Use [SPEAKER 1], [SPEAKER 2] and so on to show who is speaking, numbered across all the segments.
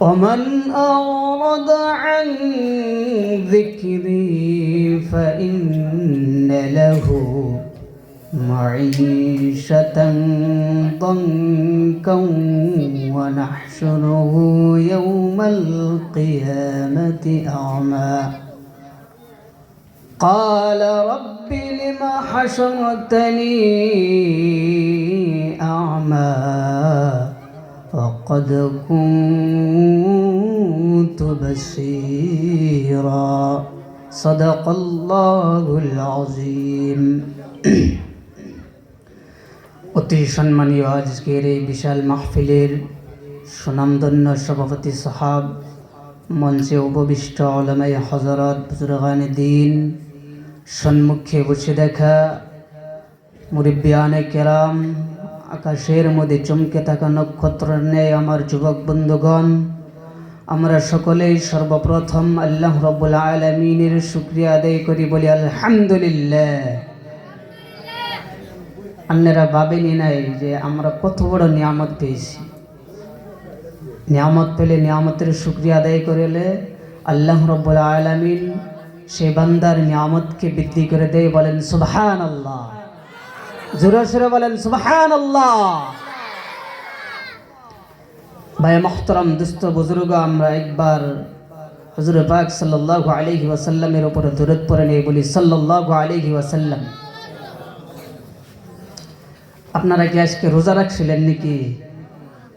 [SPEAKER 1] ومن أعرض عن ذكري فإن له معيشة ضنكا ونحشره يوم القيامة أعمى قال رب لم حشرتني أعمى وقد كنت بصيرا صدق الله العظيم অতি সম্মানীয় আজকের এই বিশাল মাহফিলের সুনামধন্য সভাপতি সাহাব, মঞ্চে উপবিষ্ট উলামায়ে হযরত, বুজুর্গানে দ্বীন, সম্মুখে বসে দেখা মুরব্বিয়ানে কেরাম, আকাশের মধ্যে চমকে থাকা নক্ষত্রের ন্যায় আমার যুবক বন্ধুগণ, আমরা সকলেই সর্বপ্রথম আল্লাহ রাব্বুল আলামিনের শুকরিয়া আদায় করি, বলি আলহামদুলিল্লাহ। আপনারা ভাবেনি নাই যে আমরা কত বড় নিয়ামত পেয়েছি। নিয়ামত পেলে নিয়ামতের শুকরিয়া আদায় করলে আল্লাহ রাব্বুল আলামিন সে বান্দার নিয়ামতকে বৃদ্ধি করে দেয়। বলেন সুবহানাল্লাহ, জোরে জোরে বলেন সুবহানাল্লাহ। ভাই মুহতারাম, দোস্ত, বুজুর্গ, আমরা একবার হুজুর পাক সাল্লাল্লাহু আলাইহি ওয়াসাল্লামের উপরে দরুদ পড়ে নেই, বলি সাল্লাল্লাহু আলাইহি ওয়াসাল্লাম। আপনারা কি আজকে রোজা রাখছিলেন নাকি?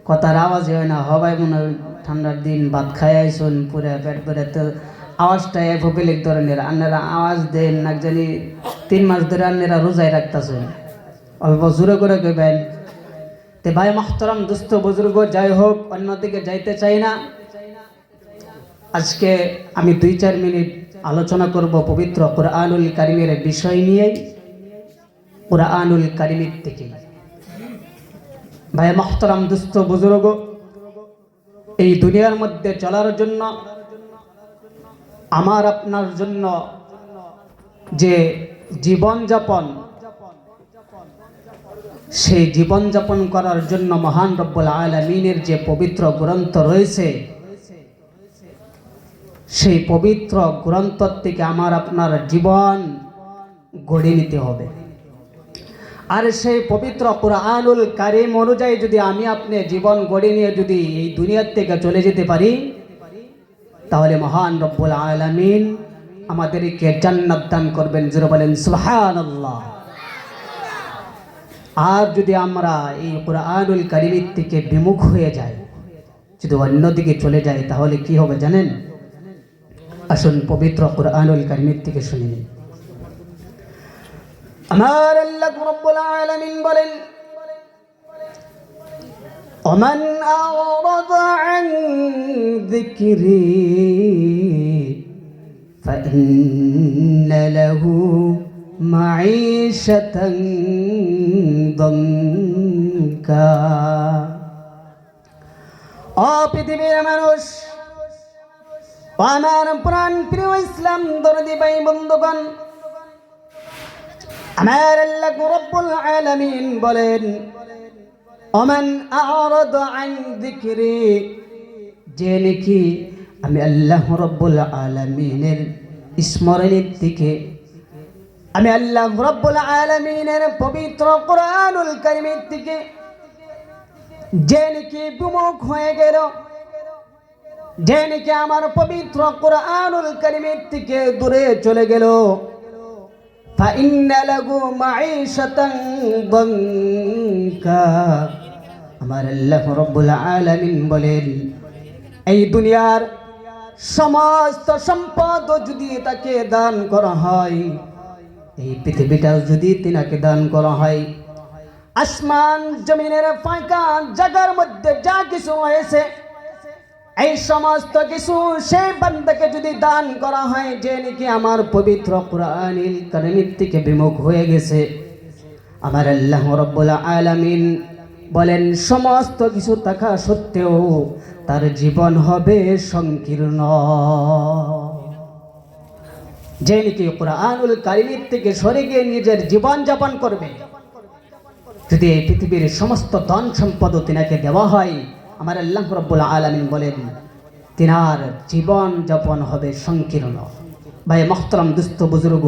[SPEAKER 1] কথার আওয়াজ হয় না, হবাই মনে হয় ঠান্ডার দিন ভাত খাই আইসুন পুরে পেট ভরে, তো আওয়াজটা এফোপিলিক ধরনের। আপনারা আওয়াজ দেন না জানি 3 মাস ধরে আপনারা রোজায় রাখতেছেন, অল্প জোরে করে কইবেন। তে ভাই মুহতারাম, দোস্ত, বুজুর্গ, যাই হোক, অন্যদিকে যাইতে চাই না। আজকে আমি 2-4 মিনিট আলোচনা করব পবিত্র কুরআনুল কারীমের বিষয় নিয়ে। কুরআনুল কারীমের থেকে ভাই মুহতারাম, দোস্ত, বুজুর্গ, এই দুনিয়ার মধ্যে চলার জন্য, আমার আপনার জন্য যে জীবনযাপন, সেই জীবনযাপন করার জন্য মহান রব্বুল আলামিনের যে পবিত্র গ্রন্থ রয়েছে, সেই পবিত্র গ্রন্থ থেকে আমার আপনার জীবন গড়ে নিতে হবে। আর সেই পবিত্র কুরআনুল কারীম অনুযায়ী যদি আমি আপনি জীবন গড়ে নিয়ে যদি এই দুনিয়ার থেকে চলে যেতে পারি, তাহলে মহান রব্বুল আলামিন আমাদেরকে জান্নাত দান করবেন। জোরে বলেন সুবহানাল্লাহ। আর যদি আমরা এই কুরআনুল কারীম থেকে বিমুখ হয়ে যাই, যদি অন্যদিকে চলে যাই, তাহলে কি হবে জানেন? আসুন পবিত্র কুরআনুল কারীম থেকে শুনে নিন। আমার আল্লাহ রাব্বুল আলামিন বলেন, ওমান আ'রাদা আন যিকরি ফাইন্না লাহু মাঈশাতান দনকা। ও পৃথিবীর মানুষ, আমার প্রাণ প্রিয় ইসলাম দরদি ভাই বন্ধুগণ, আমার আল্লাহ রাব্বুল আলামিন বলেন, ওমান আ'রাদা আন যিকরি, যে নাকি আমি আল্লাহ রাব্বুল আলামিনের স্মরণের দিকে, আমি আল্লাহ রাব্বুল আলামিনের পবিত্র কুরআনুল কারীমের থেকে যে নাকি বিমুখ হয়ে গেল, যে নাকি আমার পবিত্র কুরআনুল কারীমের থেকে দূরে চলে গেল, ফাইন্না লাহু মাঈশাতান দনকা, আমার আল্লাহ রাব্বুল আলামিন বলেন, এই দুনিয়ার সমস্ত সম্পদ যদি তাকে দান করা হয়, এই পৃথিবীটা যদি তিনাকে দান করা হয়, আসমান জমিনের ফাঁকা জায়গার মধ্যে যা কিছু হয়েছে, এই সমস্ত কিছু সেই বান্দাকে যদি দান করা হয়, যে নাকি আমার পবিত্র কুরআনুল কারীম থেকে বিমুখ হয়ে গেছে, আমার আল্লাহ রাব্বুল আলামিন বলেন, সমস্ত কিছু থাকা সত্ত্বেও তার জীবন হবে সংকীর্ণ। যে নাকি কুরআনুল কারীম থেকে সরে গিয়ে নিজের জীবন যাপন করবে, যদি এই পৃথিবীর সমস্ত ধন সম্পদ তিনাকে দেওয়া হয়, আমার আল্লাহ রাব্বুল আলামিন বলেন তিনার জীবন যাপন হবে সংকীর্ণ। ভাই মুহতারাম, দুস্থ বুজুর্গ,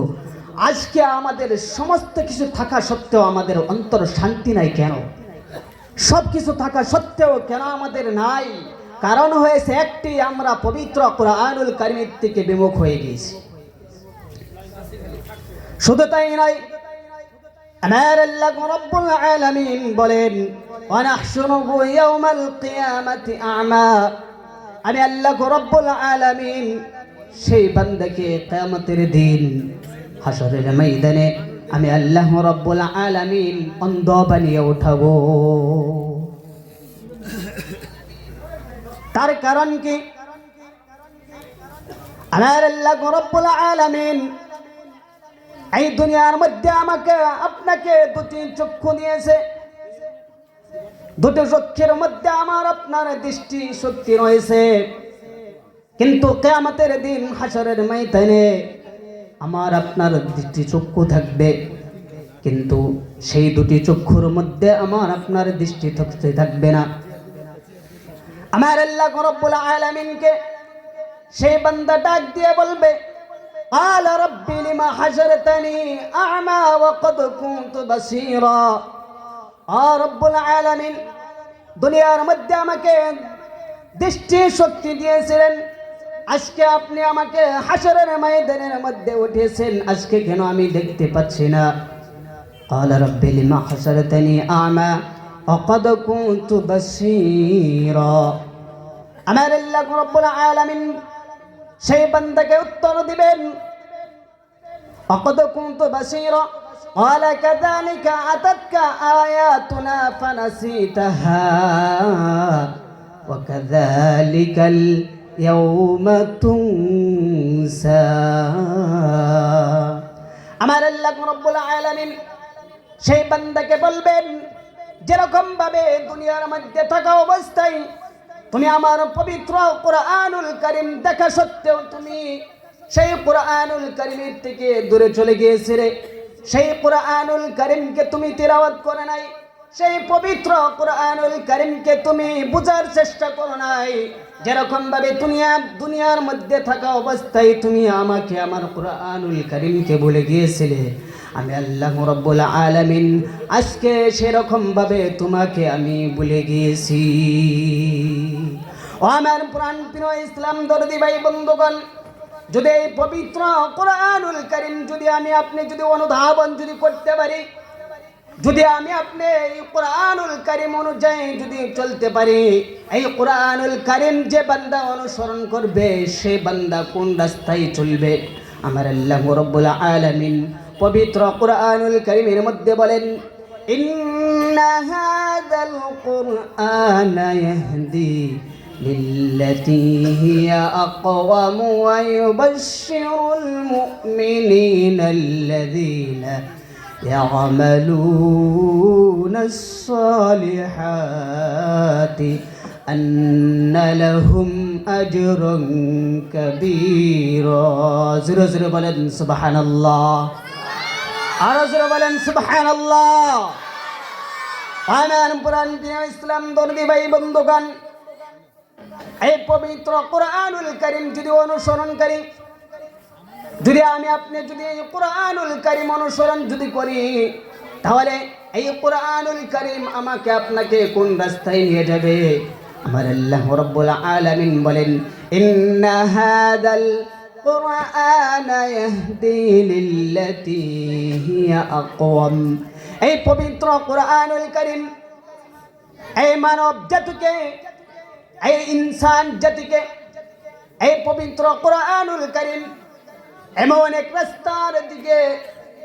[SPEAKER 1] আজকে আমাদের সমস্ত কিছু থাকা সত্ত্বেও আমাদের অন্তর শান্তি নাই কেন? সব কিছু থাকা সত্ত্বেও কেন আমাদের নাই? কারণ হয়েছে একটি, আমরা পবিত্র কুরআনুল কারীমের থেকে বিমুখ হয়ে গেছি। শুধু তাই নয়, আমার আল্লাহ রাব্বুল আলামিন বলেন ওয়া নাহশুরুহু ইয়াওমাল কিয়ামাতি আ'মা। আমি আল্লাহ রাব্বুল আলামিন সেই বান্দাকে কিয়ামতের দিন হাসরের ময়দানে আমি আল্লাহ রাব্বুল আলামিন অন্ধ বানিয়ে উঠাবো। তার কারণ কি? আমার আল্লাহ রাব্বুল আলামিন এই দুনিয়ার মধ্যে আমাকে আপনাকে দুটি চক্ষু দিয়েছে। দুটি চক্ষের মধ্যে আমার আপনার দৃষ্টি শক্তি রয়েছে, কিন্তু কিয়ামতের দিন হাসরের ময়দানে আমার আপনার দৃষ্টি চক্ষু থাকবে, কিন্তু সেই দুটি চক্ষুর মধ্যে আমার আপনার দৃষ্টি থাকবে না। আমার আল্লাহ রাব্বুল আলামিনকে সেই বান্দা ডাক দিয়ে বলবে قال رب لما حشرتني أعمى وقد كنت بصيرا। রব্বুল আলামিন দুনিয়ার মধ্যে আমাকে দৃষ্টি শক্তি দিয়েছিলেন, আজকে আপনি আমাকে হাসরের ময়দানের মধ্যে উঠিয়েছেন, আজকে কেন আমি দেখতে পাচ্ছি না? قال رب لما حشرتني أعمى وقد كنت بصيرا। আমার আল্লাহ রব্বুল আলামিন সেই বান্দাকে উত্তর দিবেন وقد كنت بصيرا قال كذلك أتتك آياتنا فنسيتها وكذلك اليوم تنسى। আমার আল্লাহ রাব্বুল আলামিন সেই বান্দাকে বলবেন যেরকম ভাবে দুনিয়ার মধ্যে থাকা অবস্থায় তুমি আমার পবিত্র কুরআনুল কারীম দেখা সত্ত্বেও তুমি সেই কুরআনুল কারীমের থেকে দূরে চলে গিয়েছিলে, সেই কুরআনুল কারীমকে তুমি তিলাওয়াত করে নাই, সেই পবিত্র কুরআনুল কারীমকে তুমি বুঝার চেষ্টা করো নাই, যেরকম ভাবে দুনিয়ার মধ্যে থাকা অবস্থায় তুমি আমাকে আমার কুরআনুল কারীমকে ভুলে গিয়েছিলে, আমি আল্লাহ রাব্বুল আলামিন আজকে সেরকম ভাবে তোমাকে আমি ভুলে গিয়েছি। ও আমার প্রাণপ্রিয় ইসলাম দরদি ভাই বন্ধুগণ, যদি এই পবিত্র কুরআনুল কারীম যদি আমি আপনি যদি অনুধাবন যদি করতে পারি, যদি আমি আপনি এই কুরআনুল কারীম অনুযায়ী যদি চলতে পারি, এই কুরআনুল কারীম যে বান্দা অনুসরণ করবে সে বান্দা কোন রাস্তায় চলবে? আমার আল্লাহ রাব্বুল আলামিন পবিত্র কুরআনুল কারীমের মধ্যে বলেন ইন্না হাযাল কুরআনা ইয়াহদি লিল্লাতী হিয়া আকওয়াম ওয়া ইউবাশশিরুল মুমিনিনা আল্লাযীনা ইয়া'মালুনাস সালিহাতি আন্না লাহুম আজরুন কাবীরা। জোরে জোরে বলেন সুবহানাল্লাহ, আরো জোরে বলেন সুবহানাল্লাহ। আমার প্রাণপ্রিয় ইসলাম দরদি ভাই বন্ধুগণ, এই পবিত্র কুরআনুল কারীম যদি অনুসরণ করি, যদি আমি আপনি যদি এই কুরআনুল কারীম অনুসরণ যদি করি, তাহলে এই কুরআনুল কারীম আমাকে আপনাকে কোন রাস্তায় নিয়ে যাবে? আমার আল্লাহ রাব্বুল আলামিন বলেন ইন্না হাযাল কুরআনা ইয়াহদি লিল্লাতী হিয়া আকওয়াম। এই পবিত্র কুরআনুল কারীম এই মানব জাতিকে, এই ইনসান জাতিকে এই পবিত্র কুরআনুল কারীম এমন এক রাস্তার দিকে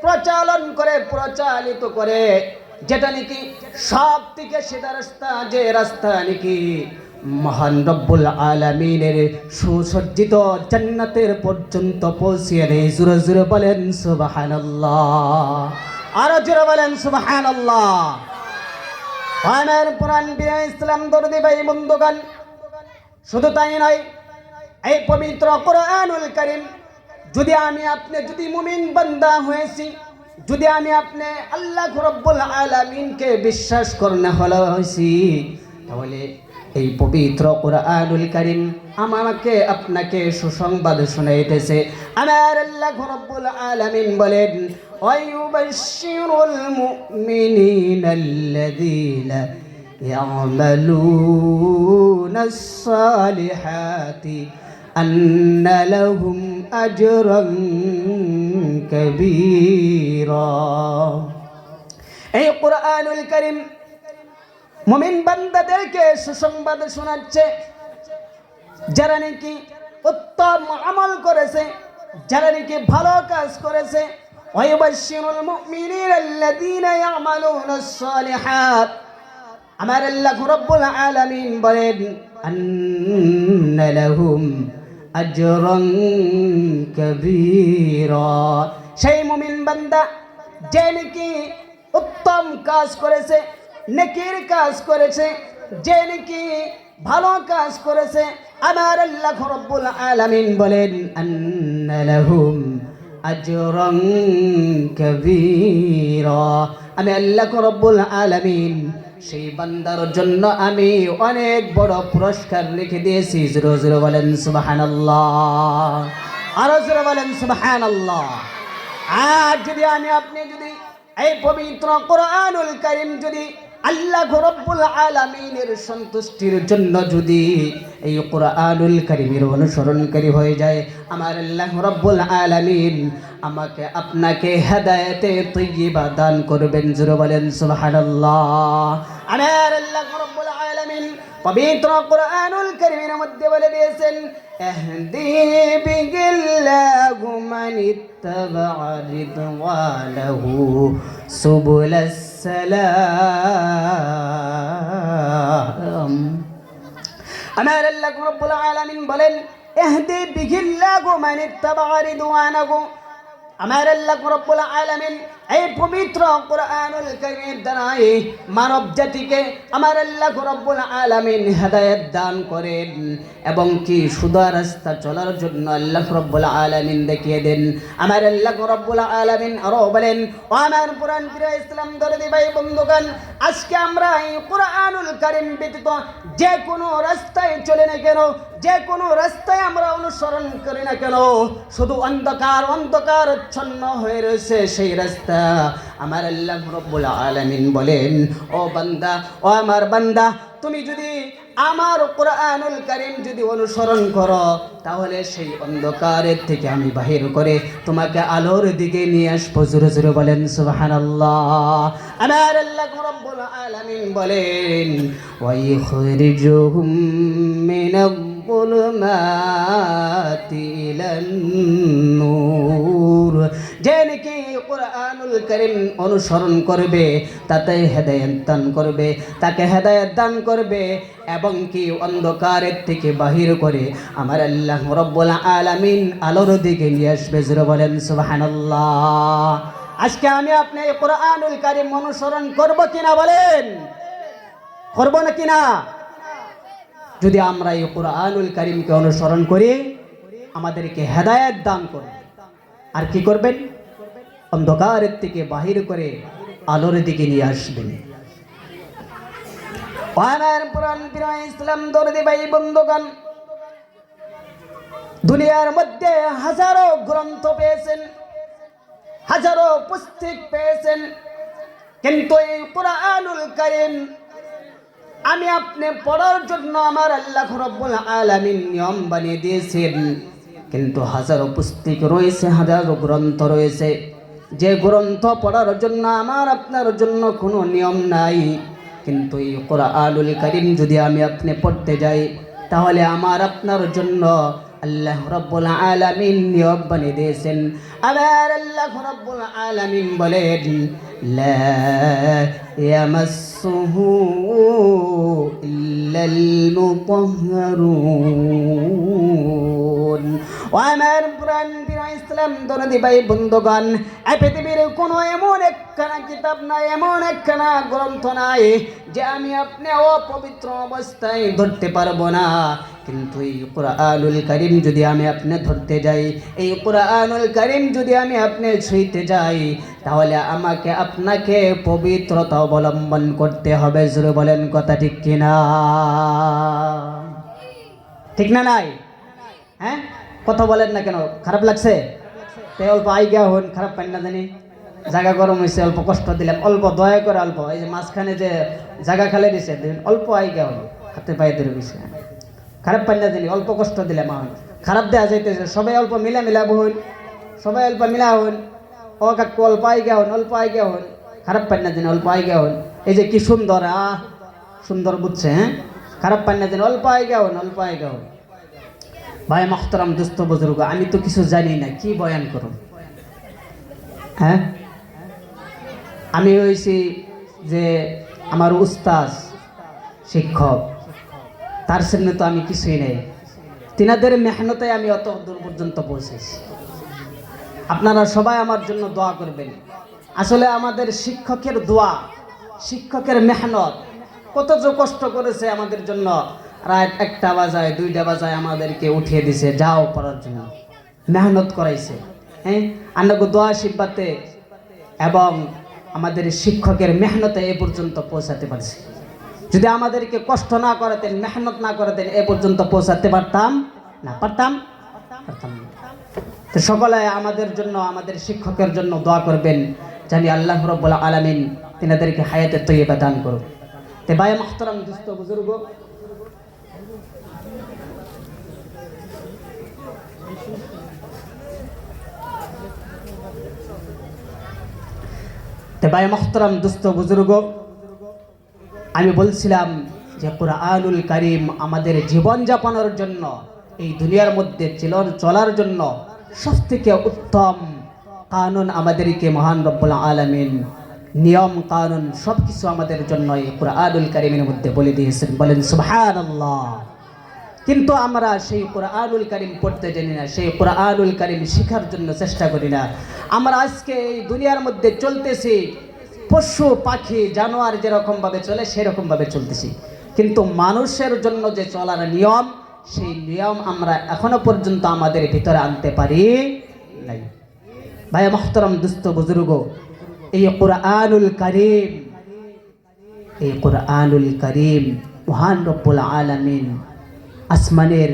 [SPEAKER 1] প্রচালিত করে যেটা নাকি সব থেকে সেটা রাস্তা, যে রাস্তা নাকি মহান রব্বুল আলামিনের সুসজ্জিত জান্নাতের পর্যন্ত পৌঁছিয়ে দেয়। জোরে জোরে বলেন সুবহানাল্লাহ, আরো জোরে বলেন সুবহানাল্লাহ। আমার প্রাণপ্রিয় ইসলাম দরদি ভাই বন্ধুগণ, শুধু তাই নয়, এই পবিত্র কুরআনুল কারীম যদি আমি আপনি যদি মুমিন বান্দা হয়েছি, যদি আমি আপনি আল্লাহ রাব্বুল আলামিনকে বিশ্বাস করতে হইছি, তাহলে এই পবিত্র কুরআনুল কারীম আমাকে আপনাকে সুসংবাদ শোনাইতেছে। আমার আল্লাহ রাব্বুল আলামিন বলেন, ওয়ায়ুবাশশিরুল মুমিনিনাল্লাযীনা ইয়ামালুনাস সালিহাতি আন্না লাহুম আজরান কাবীরা। এই কুরআনুল কারীম মুমিন বান্দাদেরকে সুসংবাদ শোনাচ্ছে, যারা নাকি উত্তম আমল করেছে, যারা নাকি ভালো কাজ করেছে। ওয়ায়ুবাশশিরুল মুমিনিনাল্লাযীনা ইয়ামালুনাস সালিহাত, আমার আল্লাহ রাব্বুল আলামিন বলেন, আন্না লাহুম আজরান কাবীরা। সেই মুমিন বান্দা যে নাকি উত্তম কাজ করেছে, নেকির কাজ করেছে, যে নাকি ভালো কাজ করেছে, আমার আল্লাহ রাব্বুল আলামিন বলেন, আন্না লাহুম আজরান কাবীরা। আমি আল্লাহ রাব্বুল আলামিন সেই বান্দার জন্য আমি অনেক বড় পুরস্কার লিখে দিয়েছি। জোরে জোরে বলেন সুবহানাল্লাহ, আরো জোরে বলেন সুবহানাল্লাহ। আর যদি আমি আপনি যদি এই পবিত্র কুরআনুল কারীম যদি আল্লাহ রাব্বুল আলামিনের সন্তুষ্টির জন্য যদি এই কুরআনুল কারীমের অনুসরণকারী হয়ে যায়, আমার আল্লাহ রাব্বুল আলামিন আমাকে আপনাকে হেদায়েতে তৈয়বা দান করবেন। জোরে বলেন সুবহানাল্লাহ। আমার আল্লাহ রাব্বুল আলামিন পবিত্র কুরআনুল কারীমের মধ্যে বলে দিয়েছেন, ইহদি বিহিল্লাহু মানিত্তাবা'a রিদওয়ানাহু সুবুলাস সালাম। আমার আল্লাহ রাব্বুল আলামিন বলেন, ইহদি বিহিল্লাহু মানিত্তাবা'a রিদওয়ানাহু। আমার আল্লাহ রাব্বুল আলামিন এই পবিত্র কুরআনুল কারীমের দ্বারা মানব জাতিকে আমার আল্লাহ রাব্বুল আলামিন হেদায়েত দান করেন এবং কি সুদা রাস্তা চলার জন্য আল্লাহ রাব্বুল আলামিন দেখিয়ে দেন। আমার আল্লাহ রাব্বুল আলামিন আরো বলেন, ও আমার পুরান প্রিয় ইসলাম দরদি ভাই বন্ধুগণ, আজকে আমরা এই কুরআনুল কারীম ব্যতীত যে কোনো রাস্তায় চলে না কেন, যে কোনো রাস্তায় আমরা অনুসরণ করি না কেন, শুধু অন্ধকার অন্ধকার আচ্ছন্ন হয়ে রয়েছে সেই রাস্তা। আমার আল্লাহ রাব্বুল আলামিন বলেন, ও বান্দা, ও আমার বান্দা, তুমি যদি আমার কুরআনুল কারীম যদি অনুসরণ করো, তাহলে সেই অন্ধকারের থেকে আমি বাহির করে তোমাকে আলোর দিকে নিয়ে আসবো। জোরে জোরে বলেন সুবহানাল্লাহ। আমার আল্লাহ রাব্বুল আলামিন বলেন, ওয়া ইখরিজুহুম মিনাল যুলুমাতি ইলান নূর। যে নাকি কুরআনুল কারীম অনুসরণ করবে, তাতে হেদায়েত দান করবে, তাকে হেদায়েত দান করবে এবং কি অন্ধকারের থেকে বাহির করে আমার আল্লাহ রাব্বুল আলামিন আলোর দিকে নিয়ে আসবে। জোরে বলেন সুবহানাল্লাহ। আজকে আমি আপনি কুরআনুল কারীম অনুসরণ করব কিনা বলেন? করব না কিনা? যদি আমরা এই কুরআনুল কারীমকে অনুসরণ করি, আমাদেরকে হেদায়েত দান করবে। আর কি করবেন? অন্ধকারের থেকে বাহির করে আলোর দিকে নিয়ে আসবেন। আমার পুরান প্রিয় ইসলাম দরদি ভাই বন্ধুগণ, দুনিয়ার মধ্যে হাজারো গ্রন্থ পেয়েছেন, হাজারো পুস্তক পেয়েছেন, কিন্তু এই কুরআনুল কারীম আমি আপনি পড়ার জন্য আমার আল্লাহ রাব্বুল আলামিন নিয়ম বানিয়ে দিয়েছেন। কিন্তু হাজারো পুস্তক রয়েছে, হাজারো গ্রন্থ রয়েছে, যে গ্রন্থ পড়ার জন্য আমার আপনার জন্য কোনো নিয়ম নাই। কিন্তু এই কুরআনুল কারীম যদি আমি আপনি পড়তে যাই, তাহলে আমার আপনার জন্য আল্লাহ রাব্বুল আলামিন নিয়ম বানিয়ে দিয়েছেন। আমার আল্লাহ রাব্বুল আলামিন বলেন, লা ইয়ামাসসুহু ইল্লাল মুতাহহারুন। বোন ও আমার পুরান ইসলাম দরদি ভাই বন্ধুগণ, এই পৃথিবীর কোনো এমন একখানা কিতাব নাই, এমন একখানা গ্রন্থ নাই যে আমি আপনি অপবিত্র অবস্থায় ধরতে পারবো না। কিন্তু এই কুরআনুল কারীম যদি আমি আপনি ধরতে যাই, এই কুরআনুল কারীম যদি আমি আপনি ছুঁইতে যাই, তাহলে আমাকে আপনাকে পবিত্রতা অবলম্বন করতে হবে। জোরে বলেন কথা ঠিক কিনা? ঠিক না নাই? হ্যাঁ, কথা বলেন না কেন? খারাপ লাগছে? তাই অল্প আইগা হন, খারাপ পাই না জানি। জায়গা গরম হয়েছে, অল্প কষ্ট দিলাম, অল্প দয়া করে অল্প, এই যে মাঝখানে যে জায়গা খালে দিছে অল্প আইগা হন, হাতে পায়ে ধরে গেছে, খারাপ পাই না জানি, অল্প কষ্ট দিলাম। এখন খারাপ দেওয়া যাইতেছে, সবাই অল্প মিলা হন, সবাই অল্প মিলা হন। ও কাকু অল্প আইগা হন, অল্প আইগা হন, খারাপ পাই না জানি, অল্প আইগা হন। এই যে কি সুন্দর, সুন্দর বুঝছে, হ্যাঁ, খারাপ পাই না জানি, অল্প আইগা হন, অল্প আইগা হন। ভাই মোহতারাম দোস্ত বুজুর্গ, আমি তো কিছু জানি না, কি বয়ান করুন? হ্যাঁ, আমি হয়েছি যে আমার উস্তাদ শিক্ষক, তার সামনে তো আমি কিছুই নেই। তিনাদের মেহনতে আমি অত দূর পর্যন্ত পৌঁছেছি। আপনারা সবাই আমার জন্য দোয়া করবেন। আসলে আমাদের শিক্ষকের দোয়া, শিক্ষকের মেহনত, কত যে কষ্ট করেছে আমাদের জন্য। রাত 1টা বাজায় 2টা বাজায় আমাদেরকে উঠিয়ে দিছে, যাও পড়ার জন্য, মেহনত করাইছে। হ্যাঁ, আন্নাগো দোয়া শিব্বাতে এবং আমাদের শিক্ষকের মেহনতে এ পর্যন্ত পৌঁছাতে পারছি। যদি আমাদেরকে কষ্ট না করাতেন, মেহনত না করাতেন, এ পর্যন্ত পৌঁছাতে পারতাম না, পারতাম না। তো সকলে আমাদের জন্য, আমাদের শিক্ষকের জন্য দোয়া করবেন, জানি আল্লাহ রাব্বুল আলামিন তিনাদেরকে হায়াতে তৈয়বা দান করুন। তে ভাই মুহতারাম দোস্ত বুজুর্গ, আমি বলছিলাম যে কুরআনুল কারীম আমাদের জীবন যাপনের জন্য, এই দুনিয়ার মধ্যে চলার জন্য সবথেকে উত্তম কানুন আমাদেরকে মহান রব্বুল আলামিন, নিয়ম কানুন সবকিছু আমাদের জন্য এই কুরআনুল কারীমের মধ্যে বলে দিয়েছেন। বলেন সুবহানাল্লাহ। কিন্তু আমরা সেই কুরআনুল কারীম পড়তে জানি না, সেই কুরআনুল কারীম শেখার জন্য চেষ্টা করি না। আমরা আজকে এই দুনিয়ার মধ্যে চলতেছি পশু পাখি জানোয়ার যেরকম ভাবে চলে সেরকম ভাবে চলতেছি, কিন্তু মানুষের জন্য যে চলার নিয়ম, সেই নিয়ম আমরা এখনো পর্যন্ত আমাদের ভিতরে আনতে পারি নাই। ভাই মুহতারাম দোস্ত বুজুর্গ, এই কুরআনুল কারীম, এই কুরআনুল কারীম মহান রব্বুল আলামিন আসমানের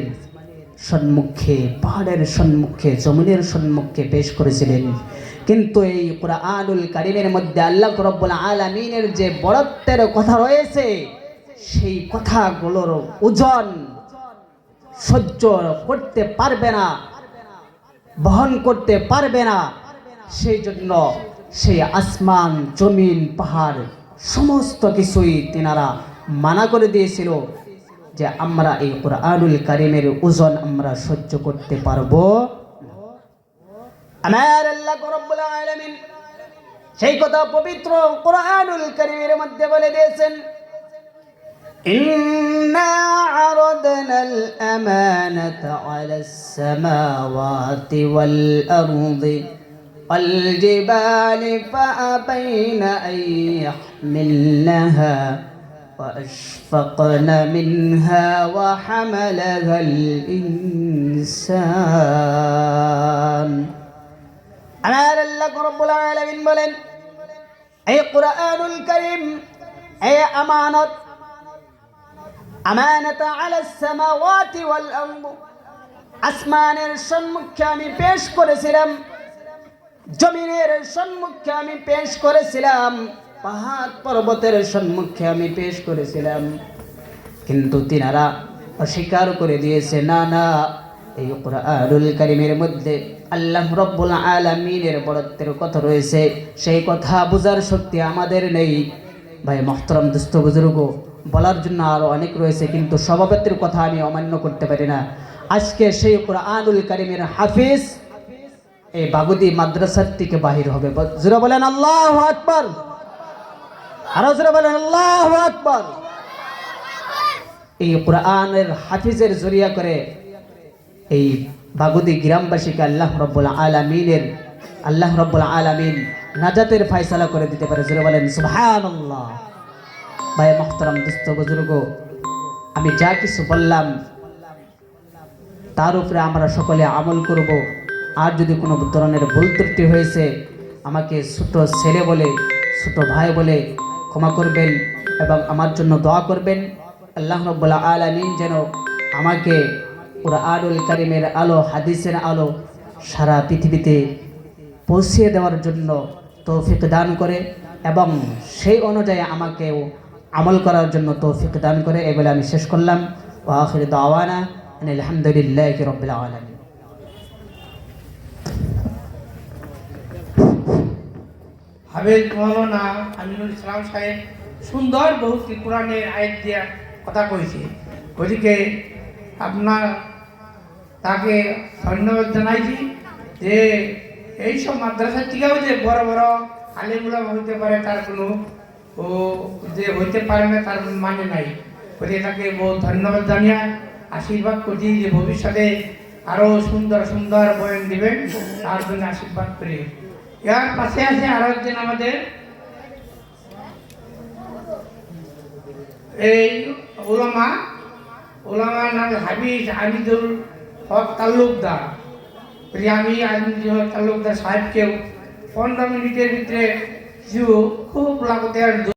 [SPEAKER 1] সম্মুখে, পাহাড়ের সম্মুখে, জমিনের সম্মুখে পেশ করেছিলেন। কিন্তু এই কুরআনুল কারীমের মধ্যে আল্লাহ রাব্বুল আলামিনের যে বড়ত্বের কথা রয়েছে, সেই কথাগুলোর ওজন সহ্য করতে পারবে না, বহন করতে পারবে না। সেই জন্য সেই আসমান, জমিন, পাহাড় সমস্ত কিছুই তিনারা মানা করে দিয়েছিল যে আমরা এই কুরআনুল কারীমের ওজন আমরা সহ্য করতে পারবো। আমার আল্লাহ রাব্বুল আলামিন সেই কথা পবিত্র কুরআনুল কারীমের মধ্যে বলে দিয়েছেন, ইন্না আরাদনাল আমানাতা আলাস সামাওয়াতি ওয়াল আরদি ওয়াল জিবালি ফাআবাইনা আন ইয়াহমিলনাহা وأشفقن منها وحملها الإنسان। আমার আল্লাহ রাব্বুল আলামিন বলেন, এই কুরআনুল কারীম, এই আমানত, আমানাতা আলাস সামাওয়াতি ওয়াল আরদ, আসমানের সম্মুখে আমি পেশ করেছিলাম, জমিনের সম্মুখে আমি পেশ করেছিলাম, পাহাড় পর্বতের সম্মুখে আমি পেশ করেছিলাম। কিন্তু তিনারা অস্বীকার করে দিয়েছে, না না, এই কুরআনুল কারীমের মধ্যে আল্লাহ রাব্বুল আলামিনের বড়ত্বের কথা রয়েছে, সেই কথা বোঝার শক্তি আমাদের নেই। ভাই মুহতারাম দোস্ত বুজুর্গ, বলার জন্য আরো অনেক রয়েছে, কিন্তু সভাপতির কথা আমি অমান্য করতে পারি না। আজকে সেই কুরআনুল কারীমের হাফিজ এই বাগুদি মাদ্রাসার থেকে বাহির হবে। জোরে বলেন আল্লাহু আকবার, আরো জোরে বলেন আল্লাহু আকবার। এই কুরআনের হাফিজের জরিয়া করে এই বাগুদি গ্রামবাসীকে আল্লাহ রব্বুল আলামিন নাজাতের ফয়সালা করে দিতে পারে। জোরে বলেন সুবহানাল্লাহ। ভাই মুহতারাম, দোস্ত বুজুর্গ, আমি যা কিছু বললাম তার উপরে আমরা সকলে আমল করব। আর যদি কোনো ধরনের ভুল ত্রুটি হয়েছে আমাকে ছোট ছেলে বলে, ছোট ভাই বলে ক্ষমা করবেন এবং আমার জন্য দোয়া করবেন। আল্লাহ রাব্বুল আলামিন যেন আমাকে কুরআনুল কারীমের আলো, হাদিসের আলো সারা পৃথিবীতে পৌঁছিয়ে দেওয়ার জন্য তৌফিক দান করে এবং সেই অনুযায়ী আমাকেও আমল করার জন্য তৌফিক দান করে। এই বলে আমি শেষ করলাম। ওয়া আখিরু দাওয়ানা আলহামদুলিল্লাহি রাব্বিল আলামিন।
[SPEAKER 2] হাফেজ মাওলানা আমিনুল ইসলাম সাহেব সুন্দর বহুত কোরআনের আয়াত দিয়া কথা কইছে, গতিকে আপনার তাকে ধন্যবাদ জানাইছি যে এইসব মাদ্রাসার থেকেও যে বড় বড় আলেমুলা হইতে পারে তার কোনো যে হইতে পারে না তার মানে নাই। গতিকে তাকে বহুত ধন্যবাদ জানিয়ে আশীর্বাদ করছি যে ভবিষ্যতে আরও সুন্দর সুন্দর বয়ান দিবেন, তার জন্য আশীর্বাদ করি। এর পাশে আছে আরো একজন আমাদের এই ওলামার নাম হাফিজ আমিদুল হক তালুকদার। আমি আমিদুল হক তালুকদার সাহেবকেও 15 মিনিটের ভিতরে কিছু খুব লাগতে